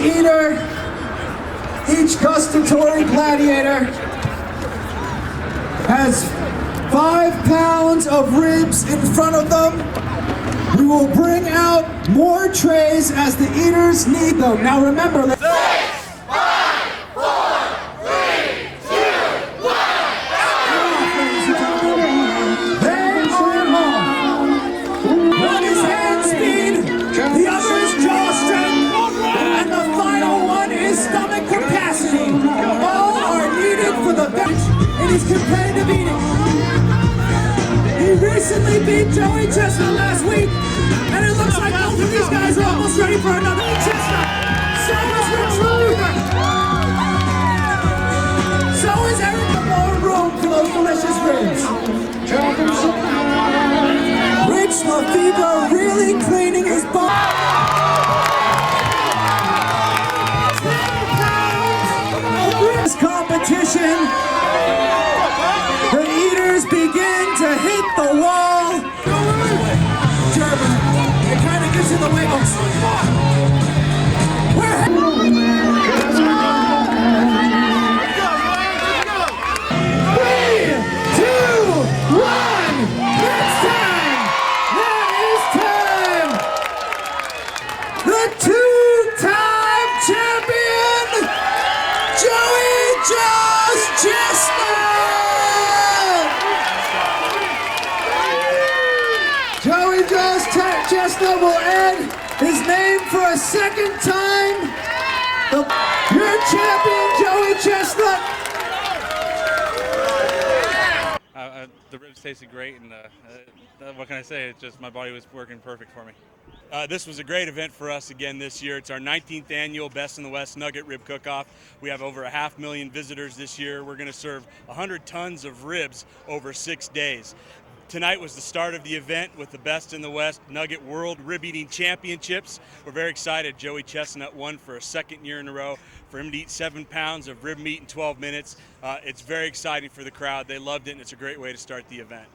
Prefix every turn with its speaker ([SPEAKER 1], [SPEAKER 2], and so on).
[SPEAKER 1] eater, each gustatory gladiator has 5 pounds of ribs in front of them. We will bring out more trays as the eaters need them. Now remember,
[SPEAKER 2] 6, 5, 4, 3, 2, 1.
[SPEAKER 1] They are off. One is hand speed, the other is jaw strength, and the final one is stomach capacity. All are needed for the bench in his competitive eating. He recently beat Joey Chestnut last week, and it looks like both of these guys are almost ready for another Chestnut. So is Traum. So is Eric. More room for those delicious ribs. Rich Lefevre really cleaning his body. 10 pounds of ribs competition. The eaters begin to hit the wall. German, it kind of gets in the way. Two-time champion, Joey Chestnut! Joey Chestnut will add his name for a second time. Your champion, Joey Chestnut.
[SPEAKER 3] The ribs tasted great, and what can I say? It's just my body was working perfect for me. This was a great event for us again this year. It's our 19th annual Best in the West Nugget Rib Cook-off. We have over 500,000 visitors this year. We're going to serve 100 tons of ribs over 6 days. Tonight was the start of the event with the Best in the West Nugget World Rib Eating Championships. We're very excited. Joey Chestnut won for a second year in a row. For him to eat 7 pounds of rib meat in 12 minutes, it's very exciting for the crowd. They loved it, and it's a great way to start the event.